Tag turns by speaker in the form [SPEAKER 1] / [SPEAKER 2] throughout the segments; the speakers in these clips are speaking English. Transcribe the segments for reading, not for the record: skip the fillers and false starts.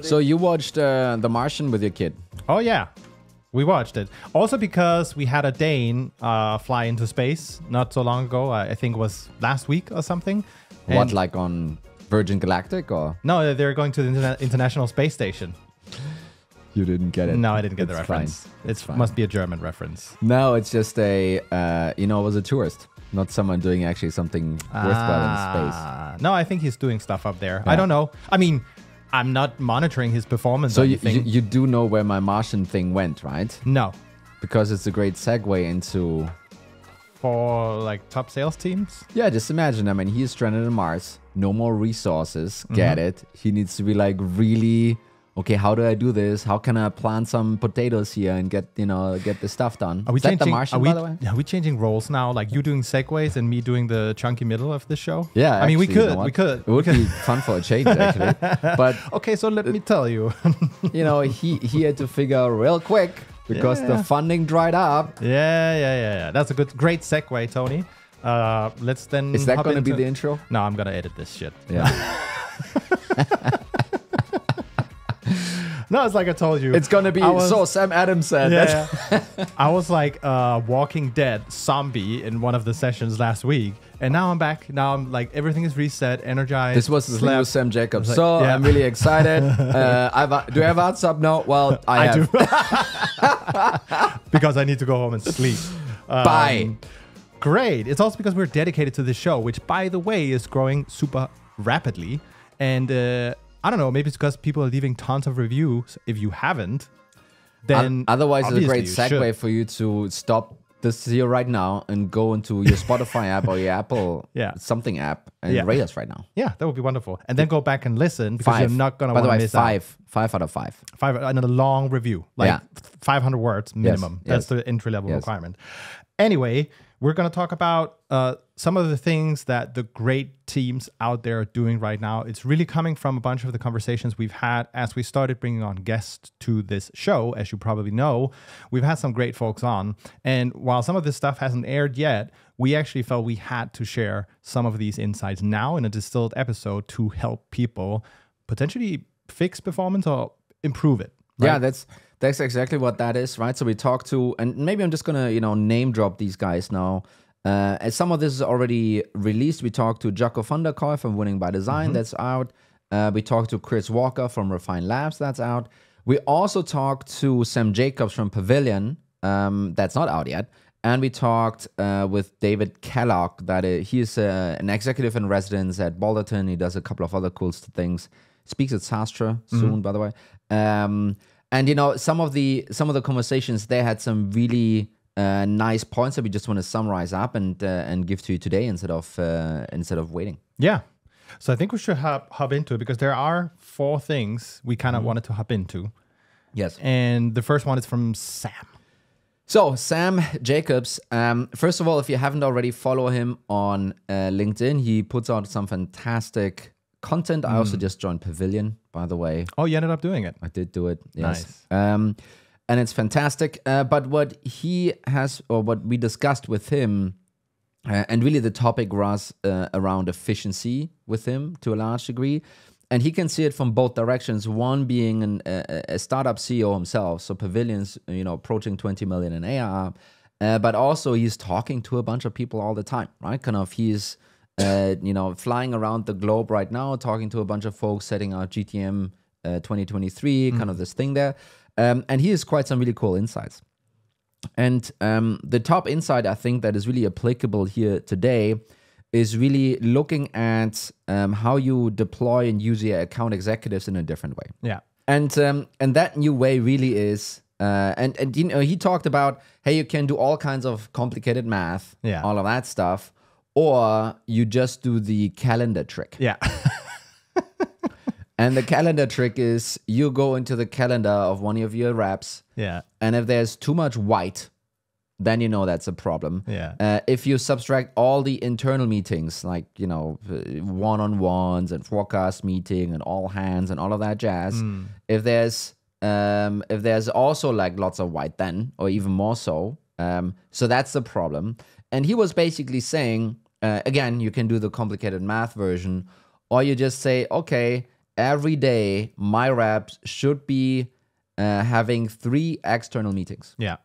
[SPEAKER 1] So you watched The Martian with your kid?
[SPEAKER 2] Oh, yeah. We watched it. Also because we had a Dane fly into space not so long ago. I think it was last week or something.
[SPEAKER 1] What, like on Virgin Galactic or?
[SPEAKER 2] No, they're going to the International Space Station.
[SPEAKER 1] You didn't get it.
[SPEAKER 2] No, I didn't get the reference.
[SPEAKER 1] It's fine.
[SPEAKER 2] Must be a German reference.
[SPEAKER 1] No, it's just it was a tourist, not someone doing actually something worthwhile in space.
[SPEAKER 2] No, I think he's doing stuff up there. Yeah. I don't know. I mean, I'm not monitoring his performance.
[SPEAKER 1] So you do know where my Martian thing went, right?
[SPEAKER 2] No.
[SPEAKER 1] Because it's a great segue into...
[SPEAKER 2] For like top sales teams?
[SPEAKER 1] Yeah, just imagine. I mean, he's stranded on Mars. No more resources. Get it? He needs to be like really... Okay, how do I do this? How can I plant some potatoes here and get the stuff done?
[SPEAKER 2] Are we changing?
[SPEAKER 1] The Martian, by the way?
[SPEAKER 2] Are we changing roles now? Like you doing segues and me doing the chunky middle of the show?
[SPEAKER 1] Yeah,
[SPEAKER 2] I mean, we could.
[SPEAKER 1] It would be fun for a change, actually. But
[SPEAKER 2] okay, so let me tell you.
[SPEAKER 1] He had to figure out real quick because the funding dried up.
[SPEAKER 2] Yeah. That's a great segue, Tony. Let's then.
[SPEAKER 1] Is that going to be the intro?
[SPEAKER 2] No, I'm gonna edit this shit.
[SPEAKER 1] Yeah.
[SPEAKER 2] No, it's like I told you.
[SPEAKER 1] It's going to be so Sam Adams said.
[SPEAKER 2] Yeah. I was like a Walking Dead zombie in one of the sessions last week. And now I'm back. Now I'm like, everything is reset, energized.
[SPEAKER 1] This was the thing with Sam Jacobs. Like, I'm really excited. Do I have WhatsApp? No. Well, I have.
[SPEAKER 2] Do. Because I need to go home and sleep.
[SPEAKER 1] Bye.
[SPEAKER 2] Great. It's also because we're dedicated to the show, which, by the way, is growing super rapidly. And I don't know, maybe it's because people are leaving tons of reviews. If you haven't, then
[SPEAKER 1] otherwise it's a great segue for you to stop this here right now and go into your Spotify app or your Apple something app and rate us right now.
[SPEAKER 2] Yeah, that would be wonderful. And then go back and listen because you're not going to want to miss
[SPEAKER 1] out. 5 out of 5.
[SPEAKER 2] 5 and a long review, like 500 words minimum.
[SPEAKER 1] Yes.
[SPEAKER 2] That's the entry level requirement. Anyway, we're going to talk about some of the things that the great teams out there are doing right now. It's really coming from a bunch of the conversations we've had as we started bringing on guests to this show. As you probably know, we've had some great folks on. And while some of this stuff hasn't aired yet, we actually felt we had to share some of these insights now in a distilled episode to help people potentially fix performance or improve it. Right?
[SPEAKER 1] Yeah, that's exactly what that is, right? So we talked to, and maybe I'm just gonna, name drop these guys now. As some of this is already released, we talked to Jocko van der Kooi from Winning by Design, that's out. We talked to Chris Walker from Refine Labs, that's out. We also talked to Sam Jacobs from Pavilion, that's not out yet. And we talked with David Kellogg, that he is an executive in residence at Balderton. He does a couple of other cool things. Speaks at Sastra soon, by the way. And some of the conversations, they had some really nice points that we just want to summarize up and give to you today instead of waiting.
[SPEAKER 2] Yeah. So I think we should hop into it because there are 4 things we kind of wanted to hop into.
[SPEAKER 1] Yes.
[SPEAKER 2] And the first one is from Sam.
[SPEAKER 1] So Sam Jacobs, first of all, if you haven't already, follow him on LinkedIn. He puts out some fantastic content. I also just joined Pavilion, by the way.
[SPEAKER 2] Oh, you ended up doing it.
[SPEAKER 1] I did do it. Yes.
[SPEAKER 2] Nice.
[SPEAKER 1] And it's fantastic. But what he has, or what we discussed with him, and really the topic was around efficiency with him to a large degree. And he can see it from both directions. One being a startup CEO himself. So Pavilion's, approaching 20 million in ARR. But also he's talking to a bunch of people all the time, right? Kind of he's flying around the globe right now, talking to a bunch of folks, setting out GTM 2023, kind of this thing there. And he has quite some really cool insights. And the top insight, I think, that is really applicable here today is really looking at how you deploy and use your account executives in a different way.
[SPEAKER 2] Yeah.
[SPEAKER 1] And that new way really is, he talked about, hey, you can do all kinds of complicated math, all of that stuff, or you just do the calendar trick.
[SPEAKER 2] Yeah.
[SPEAKER 1] And the calendar trick is you go into the calendar of one of your reps.
[SPEAKER 2] Yeah.
[SPEAKER 1] And if there's too much white, then that's a problem.
[SPEAKER 2] Yeah.
[SPEAKER 1] If you subtract all the internal meetings, like, one-on-ones and forecast meeting and all hands and all of that jazz, if there's also like lots of white then, or even more so, so that's the problem. And he was basically saying, again, you can do the complicated math version, or you just say, okay, every day my reps should be having 3 external meetings.
[SPEAKER 2] Yeah.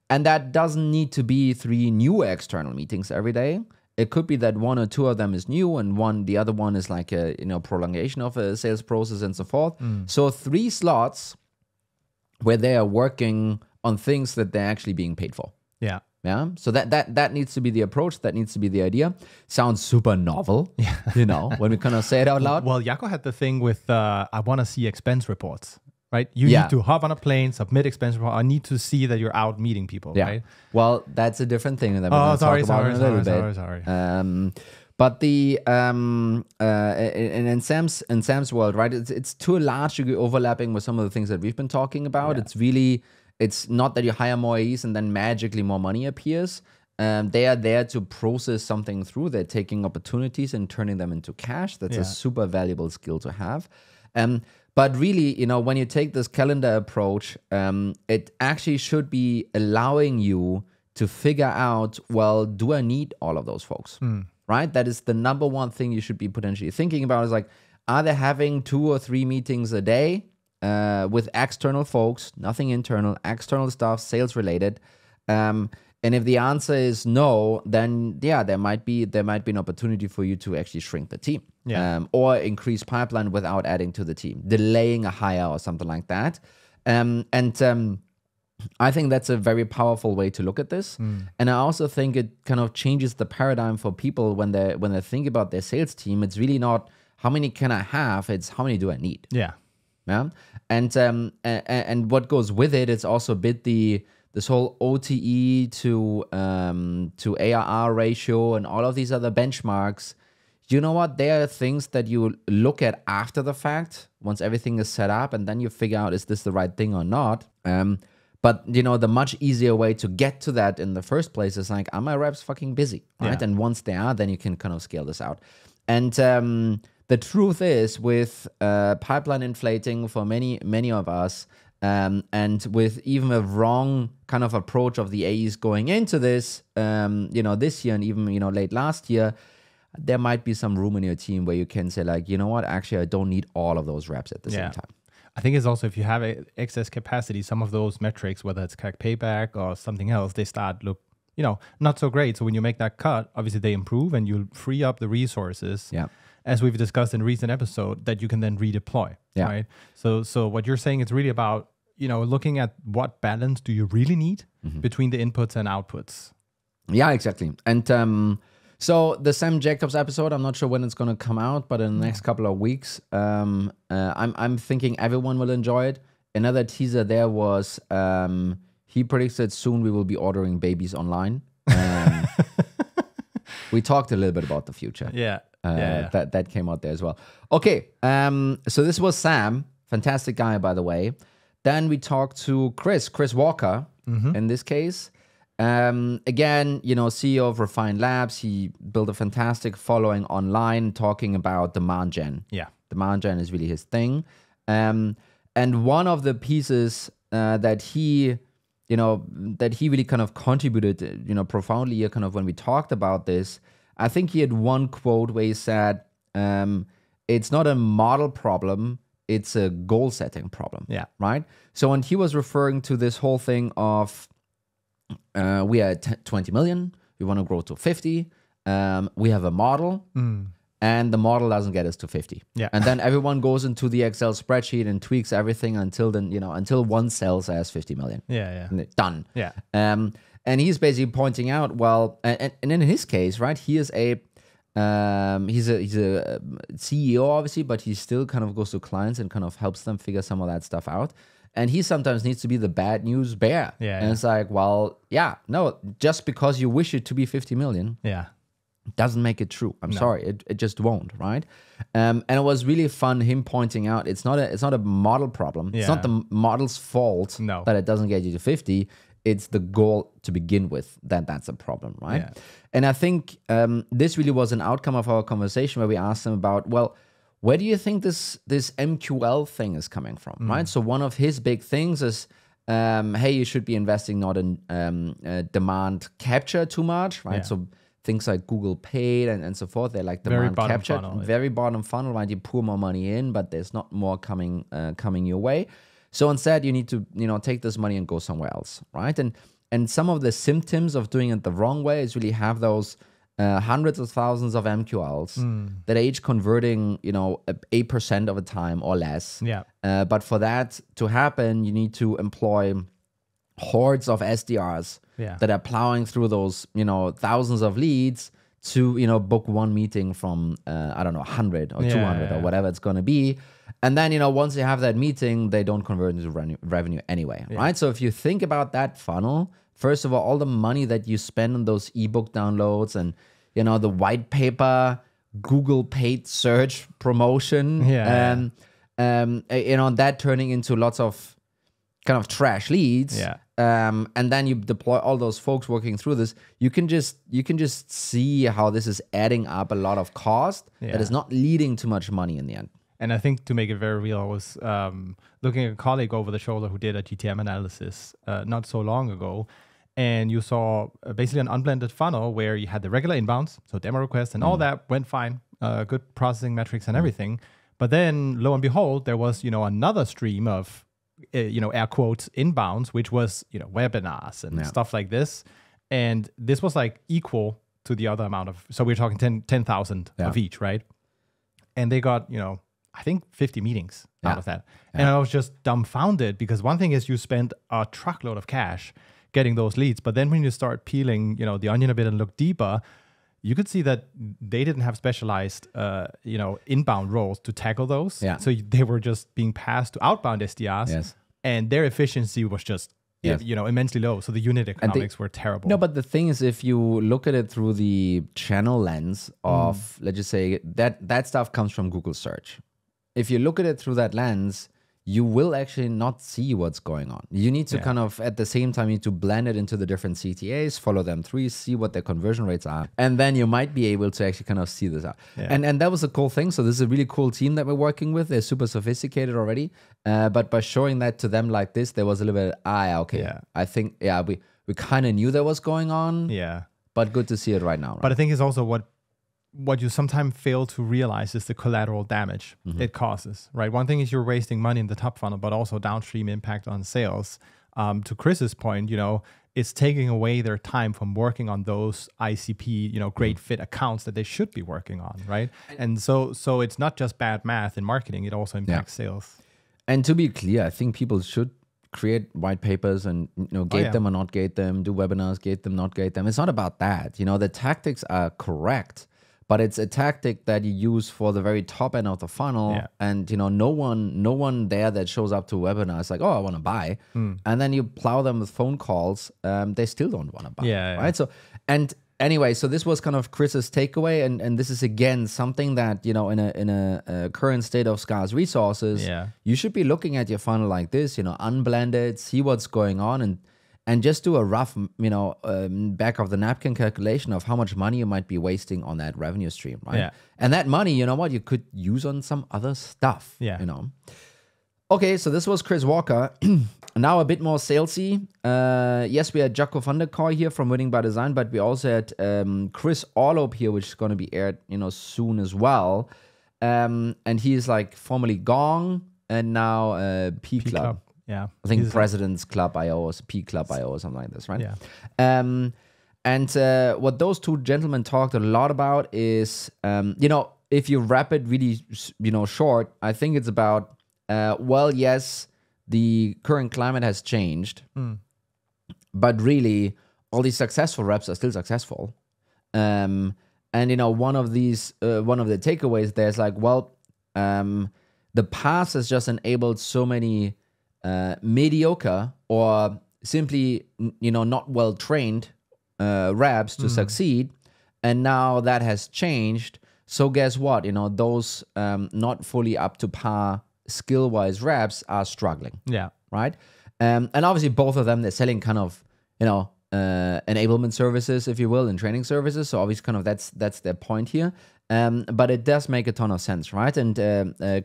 [SPEAKER 1] And that doesn't need to be 3 new external meetings every day. It could be that 1 or 2 of them is new, and the other one is like a prolongation of a sales process and so forth. So 3 slots where they are working on things that they're actually being paid for.
[SPEAKER 2] Yeah.
[SPEAKER 1] Yeah. So that needs to be the approach. That needs to be the idea. Sounds super novel. Yeah. When we kind of say it out loud.
[SPEAKER 2] Well, Jaco had the thing with I want to see expense reports. Right? You need to hop on a plane, submit expense report. I need to see that you're out meeting people, right?
[SPEAKER 1] Well, that's a different thing that we're going to talk about in a little bit.
[SPEAKER 2] Sorry.
[SPEAKER 1] But the in Sam's world, right? It's to a large degree overlapping with some of the things that we've been talking about.
[SPEAKER 2] Yeah.
[SPEAKER 1] It's not that you hire more AEs and then magically more money appears. They are there to process something through. They're taking opportunities and turning them into cash. That's a super valuable skill to have. But really, when you take this calendar approach, it actually should be allowing you to figure out, well, do I need all of those folks? Right? That is the number one thing you should be potentially thinking about is like, are they having 2 or 3 meetings a day with external folks, nothing internal, external stuff, sales related? And if the answer is no, then there might be an opportunity for you to actually shrink the team, or increase pipeline without adding to the team, delaying a hire or something like that. I think that's a very powerful way to look at this. And I also think it kind of changes the paradigm for people when they think about their sales team. It's really not how many can I have; it's how many do I need.
[SPEAKER 2] Yeah.
[SPEAKER 1] And what goes with it, it's also a bit this whole OTE to ARR ratio and all of these other benchmarks. You know what? There are things that you look at after the fact, once everything is set up, and then you figure out, is this the right thing or not? But the much easier way to get to that in the first place is like, are my reps fucking busy, right? And once they are, then you can kind of scale this out. And the truth is, with pipeline inflating for many of us, and with even a wrong kind of approach of the AEs going into this, this year and even, late last year, there might be some room in your team where you can say like, you know what, actually, I don't need all of those reps at the same time.
[SPEAKER 2] I think it's also, if you have excess capacity, some of those metrics, whether it's CAC payback or something else, they start look, not so great. So when you make that cut, obviously they improve and you'll free up the resources. As we've discussed in a recent episode, that you can then redeploy, right? So what you're saying, it's really about, looking at what balance do you really need between the inputs and outputs. Yeah,
[SPEAKER 1] exactly. And so the Sam Jacobs episode, I'm not sure when it's going to come out, but in the next couple of weeks, I'm thinking everyone will enjoy it. Another teaser there was he predicts that soon we will be ordering babies online. We talked a little bit about the future. That came out there as well. Okay, so this was Sam, fantastic guy, by the way. Then we talked to Chris Walker, in this case. Again, CEO of Refined Labs. He built a fantastic following online talking about demand gen. Demand gen is really his thing. And one of the pieces that he really kind of contributed, profoundly here, kind of when we talked about this, I think he had one quote where he said, it's not a model problem, it's a goal-setting problem. Right? So when he was referring to this whole thing of, we are at 20 million, we want to grow to 50, we have a model, and the model doesn't get us to 50. And then everyone goes into the Excel spreadsheet and tweaks everything until then, until one cell says 50 million. Done. And he's basically pointing out, well, and in his case, right, he is he's a CEO, obviously, but he still kind of goes to clients and kind of helps them figure some of that stuff out. And he sometimes needs to be the bad news bear. And it's like, well, no, just because you wish it to be 50 million doesn't make it true. I'm sorry, it just won't, right? And it was really fun him pointing out it's not a model problem. It's not the model's fault that it doesn't get you to 50. It's the goal to begin with that's a problem, right? And I think this really was an outcome of our conversation where we asked him about, well, where do you think this MQL thing is coming from, right? So one of his big things is, hey, you should be investing not in demand capture too much, right? So things like Google Paid and so forth. They're like
[SPEAKER 2] Very
[SPEAKER 1] demand
[SPEAKER 2] bottom
[SPEAKER 1] captured,
[SPEAKER 2] funnel.
[SPEAKER 1] very bottom funnel, right? You pour more money in, but there's not more coming your way. So instead, you need to, take this money and go somewhere else, right? And some of the symptoms of doing it the wrong way is really have those hundreds of thousands of MQLs that are each converting, 8% of the time or less.
[SPEAKER 2] Yeah.
[SPEAKER 1] But for that to happen, you need to employ hordes of SDRs that are plowing through those, thousands of leads to, book one meeting from, 100 or 200 or whatever it's going to be. And then, once you have that meeting, they don't convert into revenue anyway, right? So if you think about that funnel, first of all the money that you spend on those ebook downloads and, the white paper, Google paid search promotion, that turning into lots of kind of trash leads. And then you deploy all those folks working through this. You can just see how this is adding up a lot of cost that is not leading to much money in the end.
[SPEAKER 2] And I think to make it very real, I was looking at a colleague over the shoulder who did a GTM analysis not so long ago. And you saw basically an unblended funnel where you had the regular inbounds, so demo requests and all that went fine, good processing metrics and everything. But then lo and behold, there was, another stream of, air quotes, inbounds, which was, webinars and stuff like this. And this was like equal to the other amount of, so we're talking 10,000 of each, right? And they got, I think 50 meetings out of that. And I was just dumbfounded because one thing is you spend a truckload of cash getting those leads. But then when you start peeling, the onion a bit and look deeper, you could see that they didn't have specialized, inbound roles to tackle those. So they were just being passed to outbound SDRs and their efficiency was just, immensely low. So the unit economics were terrible.
[SPEAKER 1] No, but the thing is, if you look at it through the channel lens of, let's just say that stuff comes from Google search. If you look at it through that lens, you will actually not see what's going on. You need to kind of, at the same time, you need to blend it into the different CTAs, follow them through, see what their conversion rates are. And then you might be able to actually kind of see this out. And that was a cool thing. So this is a really cool team that we're working with. They're super sophisticated already. But by showing that to them like this, there was a little bit, I think, we kind of knew that was going on. But good to see it right now. Right?
[SPEAKER 2] But I think it's also what you sometimes fail to realize is the collateral damage it causes, right? One thing is you're wasting money in the top funnel, but also downstream impact on sales. To Chris's point, it's taking away their time from working on those ICP, great fit accounts that they should be working on, right? And so it's not just bad math in marketing, it also impacts sales.
[SPEAKER 1] And to be clear, I think people should create white papers and gate them or not gate them, do webinars, gate them, not gate them. It's not about that. The tactics are correct. But it's a tactic that you use for the very top end of the funnel. And, no one there that shows up to a webinar is like, oh, I want to buy. And then you plow them with phone calls. They still don't want to buy. Right. So, and anyway, so this was kind of Chris's takeaway. And this is, again, something that, in a current state of scarce resources, you should be looking at your funnel like this, unblend it, see what's going on and just do a rough, back of the napkin calculation of how much money you might be wasting on that revenue stream, right? And that money, you could use on some other stuff, Okay, so this was Chris Walker. Now a bit more salesy. Yes, we had Jaco van der Kooi here from Winning by Design, but we also had Chris Orlob here, which is going to be aired, soon as well. And he is like formerly Gong and now P Club. I think President's Club IO or P Club IO or something like this, right? And what those two gentlemen talked a lot about is, if you wrap it really, short, I think it's about, yes, the current climate has changed, but really all these successful reps are still successful. And, one of the takeaways there's like, the past has just enabled so many mediocre or simply, not well-trained reps to succeed. And now that has changed. So guess what? Those not fully up to par skill-wise reps are struggling. Right? And obviously both of them, they're selling kind of, enablement services, if you will, and training services. So obviously kind of that's their point here. But it does make a ton of sense, right? And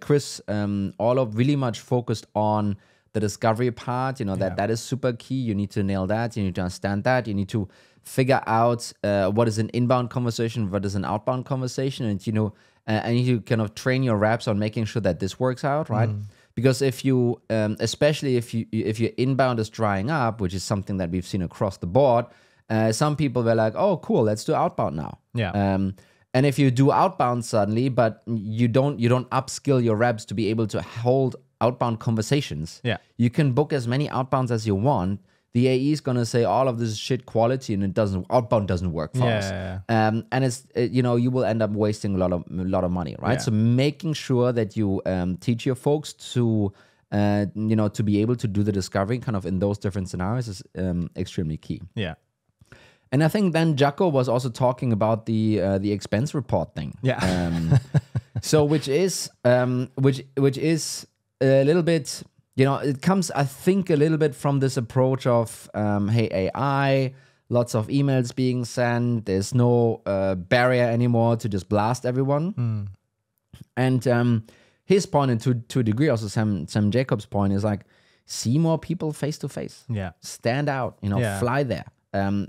[SPEAKER 1] Chris Orlob really much focused on the discovery part, that is super key. You need to nail that. You need to understand that. You need to figure out what is an inbound conversation, what is an outbound conversation, and and you kind of train your reps on making sure that this works out, right? Because if you, especially if your inbound is drying up, which is something that we've seen across the board, some people were like, "Oh, cool, let's do outbound now."
[SPEAKER 2] Yeah.
[SPEAKER 1] And if you do outbound suddenly, but you don't upskill your reps to be able to hold outbound conversations, you can book as many outbounds as you want. The AE is gonna say all of this is shit quality, and outbound doesn't work for us. And it's you will end up wasting a lot of money, right? So making sure that you teach your folks to to be able to do the discovery kind of in those different scenarios is extremely key.
[SPEAKER 2] Yeah.
[SPEAKER 1] And I think then Jacko was also talking about the expense report thing.
[SPEAKER 2] Yeah.
[SPEAKER 1] So which is a little bit, it comes, I think, a little bit from this approach of hey, AI, lots of emails being sent. There's no barrier anymore to just blast everyone. And his point, and to a degree also Sam Jacobs' point, is like, see more people face to face.
[SPEAKER 2] Yeah.
[SPEAKER 1] Stand out. Fly there. And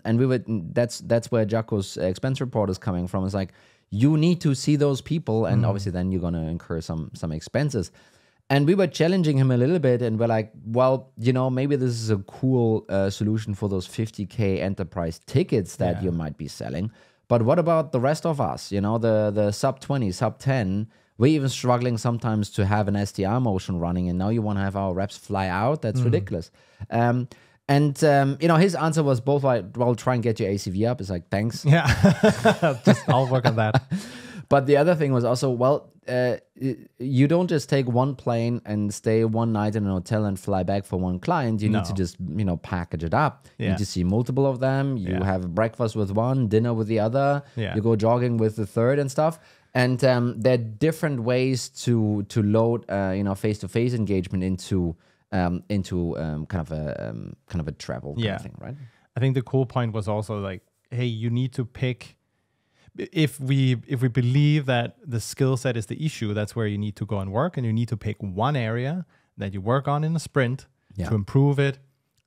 [SPEAKER 1] that's where Jacko's expense report is coming from. It's like, you need to see those people, and obviously then you're going to incur some expenses. And we were challenging him a little bit, and we're like, well, maybe this is a cool solution for those 50K enterprise tickets that you might be selling. But what about the rest of us? The sub 20, sub 10, we're even struggling sometimes to have an SDR motion running, and now you want to have our reps fly out? That's ridiculous. And his answer was both like, well, try and get your ACV up. It's like, thanks.
[SPEAKER 2] Yeah. I'll work on that.
[SPEAKER 1] But the other thing was also, well, you don't just take one plane and stay one night in an hotel and fly back for one client. You need to just, package it up. You need to see multiple of them. You have breakfast with one, dinner with the other. You go jogging with the third and stuff. And there are different ways to load, face-to-face engagement into kind of a travel kind of thing, right?
[SPEAKER 2] I think the cool point was also like, hey, you need to pick. If we believe that the skill set is the issue, that's where you need to go and work, and you need to pick one area that you work on in a sprint to improve it,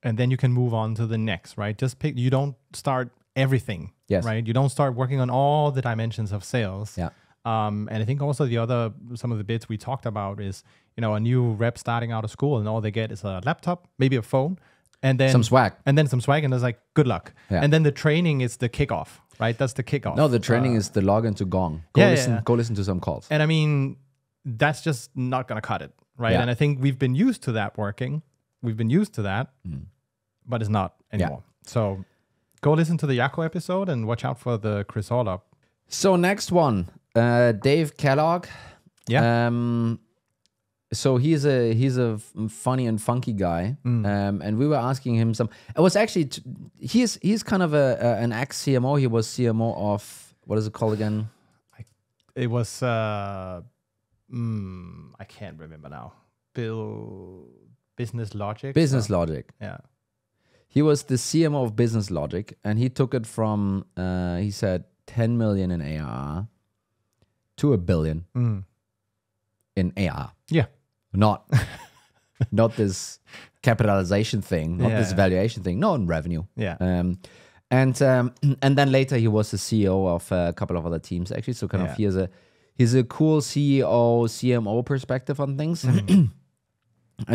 [SPEAKER 2] and then you can move on to the next, right? Just pick. You don't start everything, right? You don't start working on all the dimensions of sales. Yeah. And I think also some of the bits we talked about is, a new rep starting out of school, and all they get is a laptop, maybe a phone, and then
[SPEAKER 1] some swag,
[SPEAKER 2] and it's like, good luck. Yeah. And then the training is the kickoff. Right, that's the kickoff.
[SPEAKER 1] No, the training is the login to Gong. Go listen to some calls.
[SPEAKER 2] And I mean, that's just not gonna cut it, right? Yeah. And I think we've been used to that working. We've been used to that, but it's not anymore. Yeah. So go listen to the Yako episode and watch out for the Chris Orlopp.
[SPEAKER 1] So next one, Dave Kellogg.
[SPEAKER 2] Yeah.
[SPEAKER 1] So he's a funny and funky guy, and we were asking him some. It was actually he's kind of an ex CMO. He was CMO of, what is it called again?
[SPEAKER 2] It was I can't remember now. Business Logic.
[SPEAKER 1] Business Logic.
[SPEAKER 2] Yeah.
[SPEAKER 1] He was the CMO of Business Logic, and he took it from he said 10 million in ARR to $1 billion in ARR.
[SPEAKER 2] Yeah.
[SPEAKER 1] Not this capitalization thing, not this valuation thing, no, in revenue.
[SPEAKER 2] Yeah.
[SPEAKER 1] And then later he was the CEO of a couple of other teams actually. So kind of he's a cool CEO, CMO perspective on things. And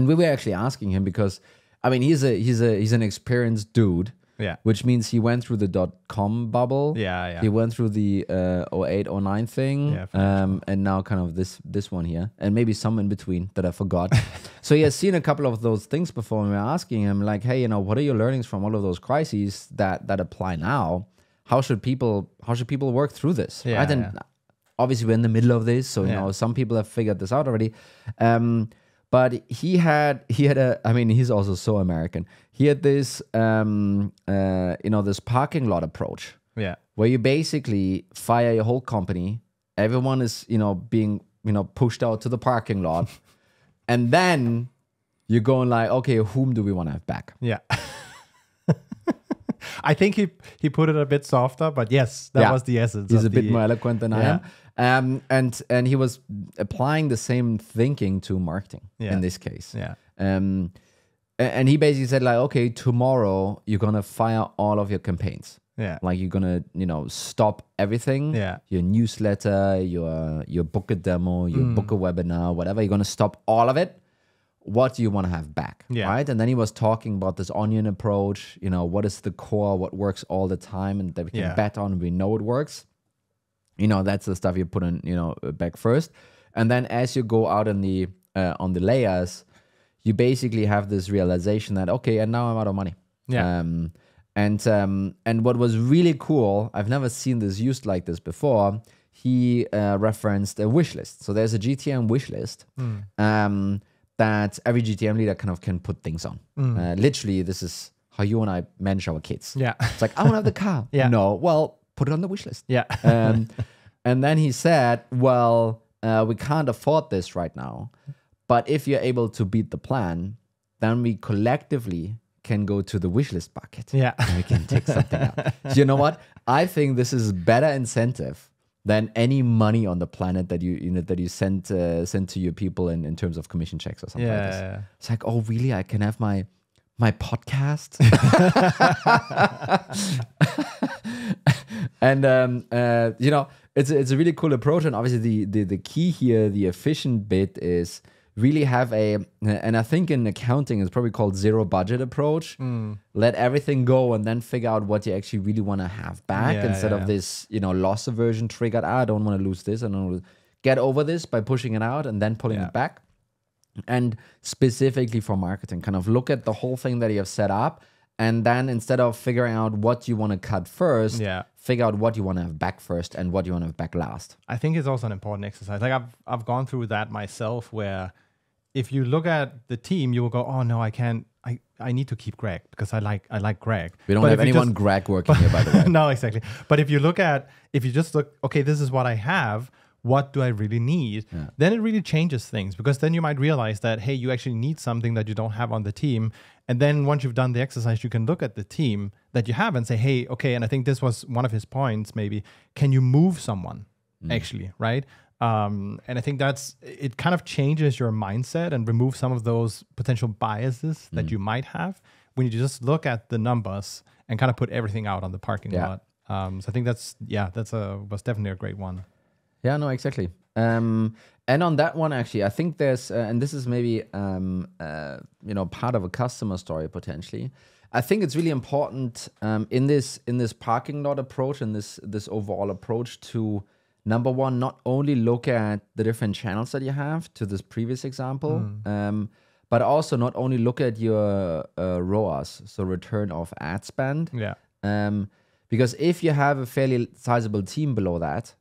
[SPEAKER 1] we were actually asking him because, I mean, he's an experienced dude.
[SPEAKER 2] Yeah.
[SPEAKER 1] Which means he went through the .com bubble.
[SPEAKER 2] Yeah.
[SPEAKER 1] He went through the 08, 09 thing.
[SPEAKER 2] Yeah,
[SPEAKER 1] and now kind of this one here. And maybe some in between that I forgot. So he has seen a couple of those things before, and we're asking him like, hey, what are your learnings from all of those crises that apply now? How should people work through this?
[SPEAKER 2] Yeah,
[SPEAKER 1] right? And obviously we're in the middle of this, so some people have figured this out already. But he had he's also so American. He had this, this parking lot approach.
[SPEAKER 2] Yeah.
[SPEAKER 1] Where you basically fire your whole company. Everyone is, being, pushed out to the parking lot. And then you're going like, okay, whom do we want to have back?
[SPEAKER 2] Yeah. I think he put it a bit softer, but yes, that was the essence.
[SPEAKER 1] He's a bit more eloquent than I am. And he was applying the same thinking to marketing in this case.
[SPEAKER 2] Yeah.
[SPEAKER 1] And he basically said like, okay, tomorrow you're gonna fire all of your campaigns.
[SPEAKER 2] Yeah.
[SPEAKER 1] Like you're gonna, stop everything.
[SPEAKER 2] Yeah.
[SPEAKER 1] Your newsletter, your book a demo, your book a webinar, whatever. You're gonna stop all of it. What do you want to have back?
[SPEAKER 2] Yeah.
[SPEAKER 1] Right. And then he was talking about this onion approach. What is the core? What works all the time, and that we can bet on. We know it works. That's the stuff you put in, back first, and then as you go out on the layers, you basically have this realization that, okay, and now I'm out of money.
[SPEAKER 2] Yeah.
[SPEAKER 1] And what was really cool, I've never seen this used like this before. He referenced a wish list. So there's a GTM wish list that every GTM leader kind of can put things on. Literally, this is how you and I manage our kids.
[SPEAKER 2] Yeah.
[SPEAKER 1] It's like, I want to have the car.
[SPEAKER 2] Yeah.
[SPEAKER 1] No, well, put it on the wish list.
[SPEAKER 2] Yeah.
[SPEAKER 1] And then he said, well, we can't afford this right now. But if you're able to beat the plan, then we collectively can go to the wish list bucket.
[SPEAKER 2] Yeah.
[SPEAKER 1] And we can take something out. You know what? I think this is better incentive than any money on the planet that you send to your people in terms of commission checks or something like this.
[SPEAKER 2] Yeah.
[SPEAKER 1] It's like, oh really? I can have my podcast. And it's a really cool approach. And obviously the key here, the efficient bit, is really have and I think in accounting it's probably called zero budget approach. Let everything go and then figure out what you actually really want to have back, instead of this, loss aversion triggered. I don't want to lose this. I don't want to get over this by pushing it out and then pulling it back. And specifically for marketing, kind of look at the whole thing that you have set up, and then instead of figuring out what you want to cut first, figure out what you want to have back first and what you want to have back last.
[SPEAKER 2] I think it's also an important exercise. Like I've gone through that myself, where if you look at the team, you will go, oh no, I can't. I need to keep Greg because I like Greg.
[SPEAKER 1] We don't have anyone Greg working here, by the way.
[SPEAKER 2] No, exactly. But if you just look, okay, this is what I have. What do I really need? Then it really changes things, because then you might realize that, hey, you actually need something that you don't have on the team. And then once you've done the exercise, you can look at the team that you have and say, hey, okay, and I think this was one of his points, maybe, can you move someone actually, right? And I think it kind of changes your mindset and removes some of those potential biases that you might have when you just look at the numbers and kind of put everything out on the parking lot. So I think was definitely a great one.
[SPEAKER 1] Yeah, no, exactly. And on that one, actually, I think there's, and this is maybe, part of a customer story potentially. I think it's really important in this parking lot approach and this overall approach to, number one, not only look at the different channels that you have to this previous example, but also not only look at your ROAS, so return of ad spend. Because if you have a fairly sizable team below that,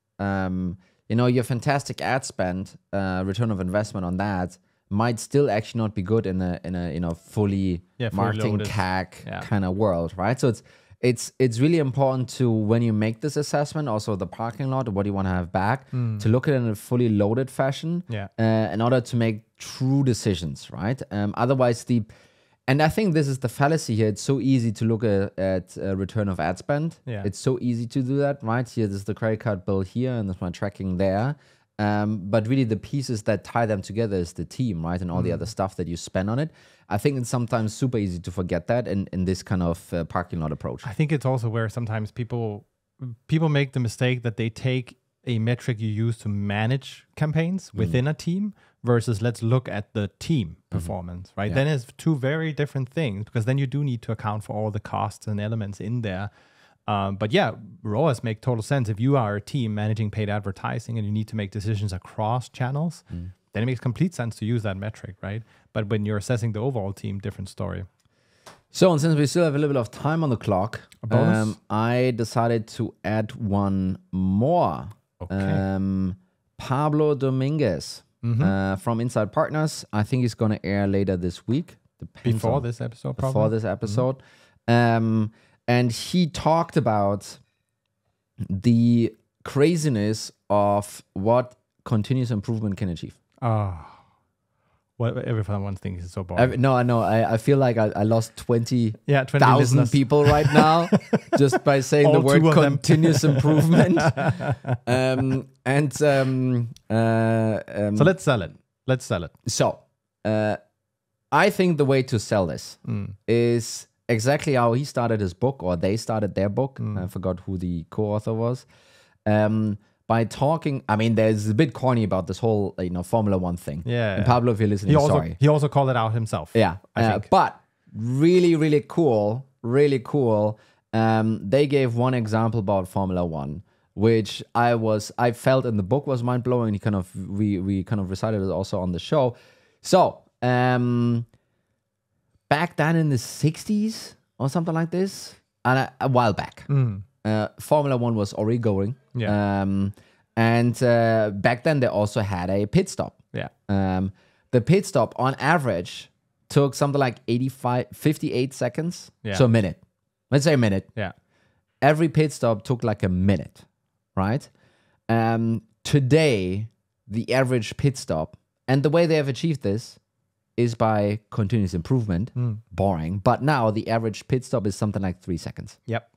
[SPEAKER 1] your fantastic ad spend, return of investment on that might still actually not be good in a fully marketing
[SPEAKER 2] loaded
[SPEAKER 1] CAC kind of world, right? So it's really important to, when you make this assessment, also the parking lot, what you want to have back, to look at it in a fully loaded fashion, in order to make true decisions, right? Otherwise, and I think this is the fallacy here. It's so easy to look at return of ad spend. It's so easy to do that, right? Here, this is the credit card bill here, and there's my tracking there. But really, the pieces that tie them together is the team, right? And all the other stuff that you spend on it. I think it's sometimes super easy to forget that in this kind of parking lot approach.
[SPEAKER 2] I think it's also where sometimes people make the mistake that they take a metric you use to manage campaigns within a team versus let's look at the team performance, right? Then it's two very different things, because then you do need to account for all the costs and elements in there. But yeah, ROAS make total sense. If you are a team managing paid advertising and you need to make decisions across channels, then it makes complete sense to use that metric, right? But when you're assessing the overall team, different story.
[SPEAKER 1] So, and since we still have a little bit of time on the clock,
[SPEAKER 2] a bonus?
[SPEAKER 1] I decided to add one more.
[SPEAKER 2] Okay.
[SPEAKER 1] Pablo Dominguez from Inside Partners. I think he's going to air later this week.
[SPEAKER 2] Before this episode, probably.
[SPEAKER 1] Before this episode. And he talked about the craziness of what continuous improvement can achieve.
[SPEAKER 2] What everyone thinks is so boring.
[SPEAKER 1] No, I know. I feel like I lost 20,000
[SPEAKER 2] listeners.
[SPEAKER 1] people right now just by saying the word continuous improvement. So
[SPEAKER 2] let's sell it.
[SPEAKER 1] So I think the way to sell this is exactly how he started his book, or they started their book. I forgot who the co-author was. By talking, I mean, there's a bit corny about this whole, Formula One thing.
[SPEAKER 2] Yeah.
[SPEAKER 1] And Pablo, if you're listening, sorry.
[SPEAKER 2] He also called it out himself.
[SPEAKER 1] Yeah.
[SPEAKER 2] I think.
[SPEAKER 1] But really, really cool. Really cool. They gave one example about Formula One, which I felt in the book was mind blowing. We kind of recited it also on the show. So, back then in the 60s or something like this, and a while back, Formula One was already going.
[SPEAKER 2] Yeah.
[SPEAKER 1] And back then they also had a pit stop.
[SPEAKER 2] Yeah.
[SPEAKER 1] The pit stop on average took something like 58 seconds.
[SPEAKER 2] Yeah.
[SPEAKER 1] So a minute. Let's say a minute.
[SPEAKER 2] Yeah.
[SPEAKER 1] Every pit stop took like a minute, right? Today, the average pit stop, and the way they have achieved this is by continuous improvement. Boring. But now the average pit stop is something like 3 seconds.
[SPEAKER 2] Yep.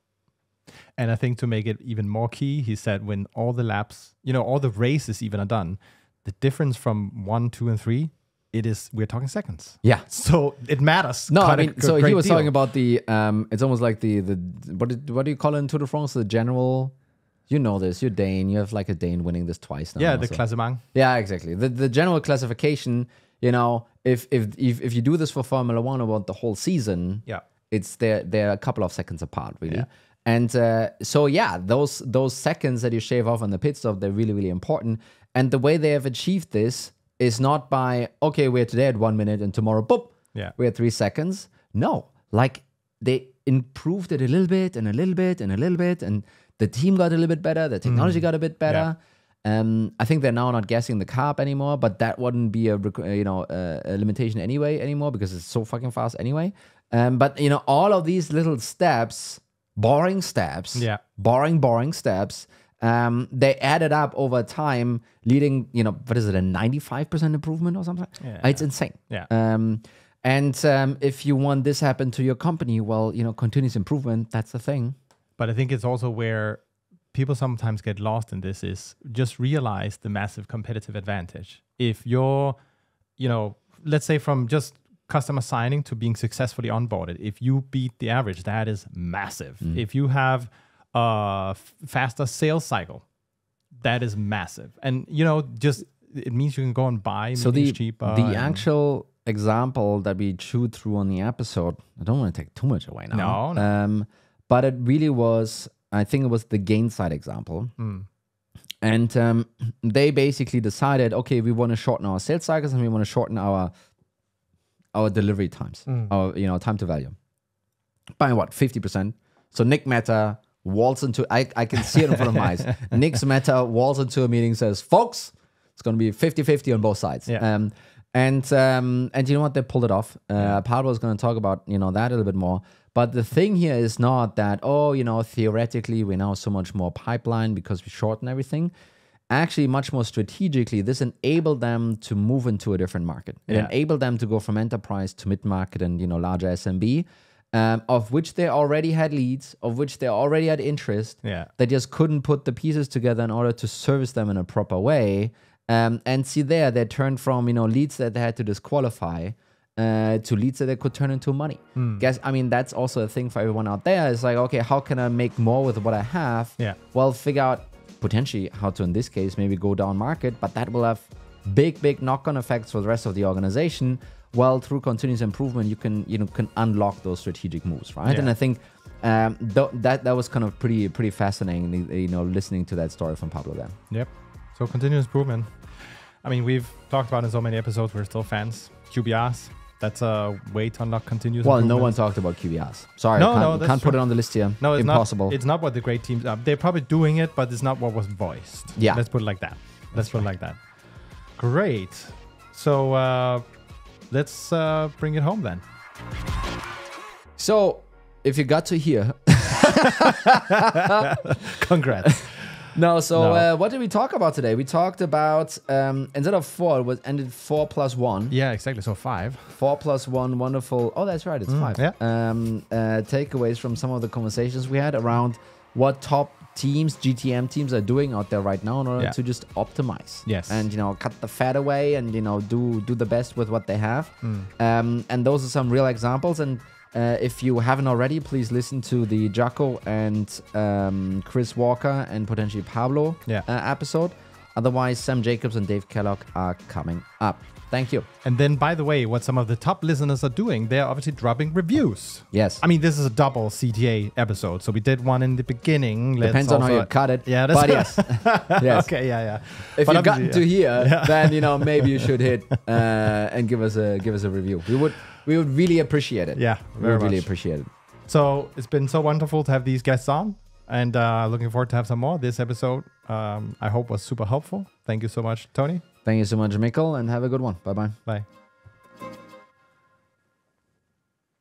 [SPEAKER 2] And I think to make it even more key, he said when all the laps, all the races even are done, the difference from 1, 2, and 3, we're talking seconds.
[SPEAKER 1] Yeah.
[SPEAKER 2] So it matters.
[SPEAKER 1] No, I mean, so he was talking about the, it's almost like the what do you call it in Tour de France? The general, you know this, you're Dane, you have like a Dane winning this twice now.
[SPEAKER 2] Yeah, the Klassement.
[SPEAKER 1] Yeah, exactly. The general classification, if you do this for Formula One about the whole season, they're a couple of seconds apart, really.
[SPEAKER 2] Yeah.
[SPEAKER 1] And those seconds that you shave off on the pit stop, they're really, really important. And the way they have achieved this is not by, okay, we're today at 1 minute and tomorrow, boop, we're at 3 seconds. No, like they improved it a little bit and a little bit and a little bit, and the team got a little bit better, the technology got a bit better. I think they're now not gassing the carb anymore, but that wouldn't be a limitation anymore because it's so fucking fast anyway. But all of these little steps, boring steps, boring steps, they added up over time, leading, what is it, a 95% improvement or something? Yeah. It's insane.
[SPEAKER 2] Yeah.
[SPEAKER 1] And if you want this happen to your company, well, continuous improvement, that's the thing.
[SPEAKER 2] But I think it's also where people sometimes get lost in this is just realize the massive competitive advantage. If you're, let's say from just customer signing to being successfully onboarded, if you beat the average, that is massive. If you have a faster sales cycle, that is massive. And, just it means you can go and buy cheaper.
[SPEAKER 1] The actual example that we chewed through on the episode, I don't want to take too much away now.
[SPEAKER 2] No.
[SPEAKER 1] But it really was, I think it was the gain side example. And they basically decided, okay, we want to shorten our sales cycles and we want to shorten our delivery times, our time to value. By what? 50%. So Nick Mehta waltz into, I can see it in front of my eyes. Nick Mehta waltz into a meeting, says, folks, it's going to be 50-50 on both sides.
[SPEAKER 2] Yeah.
[SPEAKER 1] And you know what? They pulled it off. Pablo is going to talk about, that a little bit more. But the thing here is not that, theoretically, we're now so much more pipeline because we shorten everything. Actually, much more strategically, this enabled them to move into a different market. It enabled them to go from enterprise to mid-market and, larger SMB, of which they already had leads, of which they already had interest.
[SPEAKER 2] Yeah.
[SPEAKER 1] They just couldn't put the pieces together in order to service them in a proper way. And see there, they turned from, leads that they had to disqualify to leads that they could turn into money. That's also a thing for everyone out there. It's like, okay, how can I make more with what I have?
[SPEAKER 2] Yeah.
[SPEAKER 1] Well, figure out potentially how to, in this case, maybe go down market, but that will have big knock-on effects for the rest of the organization. Well, through continuous improvement, you can unlock those strategic moves, right?
[SPEAKER 2] Yeah.
[SPEAKER 1] And I think that was kind of pretty fascinating, listening to that story from Pablo there.
[SPEAKER 2] Yep. So continuous improvement. I mean, we've talked about in so many episodes, we're still fans. QBRs, that's a way to unlock continuous improvement.
[SPEAKER 1] Well, no one talked about QBRs. Sorry, can't put it on the list here.
[SPEAKER 2] No, it's
[SPEAKER 1] impossible.
[SPEAKER 2] It's not what the great teams are. They're probably doing it, but it's not what was voiced.
[SPEAKER 1] Yeah.
[SPEAKER 2] Let's put it like that. Great. So let's bring it home then.
[SPEAKER 1] So, if you got to here...
[SPEAKER 2] Congrats.
[SPEAKER 1] What did we talk about today? We talked about, instead of 4, it ended 4 plus 1.
[SPEAKER 2] Yeah, exactly. So 5.
[SPEAKER 1] 4 plus 1, wonderful. Oh, that's right. It's 5.
[SPEAKER 2] Yeah.
[SPEAKER 1] Takeaways from some of the conversations we had around what top teams, GTM teams are doing out there right now in order to just optimize.
[SPEAKER 2] Yes.
[SPEAKER 1] And, cut the fat away and, do the best with what they have. And those are some real examples. And if you haven't already, please listen to the Jaco and Chris Walker and potentially Pablo episode. Otherwise, Sam Jacobs and Dave Kellogg are coming up. Thank you.
[SPEAKER 2] And then, by the way, what some of the top listeners are doing, they're obviously dropping reviews.
[SPEAKER 1] Yes.
[SPEAKER 2] I mean, this is a double CTA episode. So we did one in the beginning.
[SPEAKER 1] Depends on how you cut it.
[SPEAKER 2] Yeah,
[SPEAKER 1] but yes. Yes.
[SPEAKER 2] Okay, yeah.
[SPEAKER 1] If you've gotten to here, then, maybe you should hit and give us a review. We would really appreciate it.
[SPEAKER 2] Yeah,
[SPEAKER 1] we would really appreciate it.
[SPEAKER 2] So it's been so wonderful to have these guests on. And looking forward to have some more. This episode, I hope, was super helpful. Thank you so much, Tony.
[SPEAKER 1] Thank you so much, Mikkel, and have a good one. Bye-bye.
[SPEAKER 2] Bye.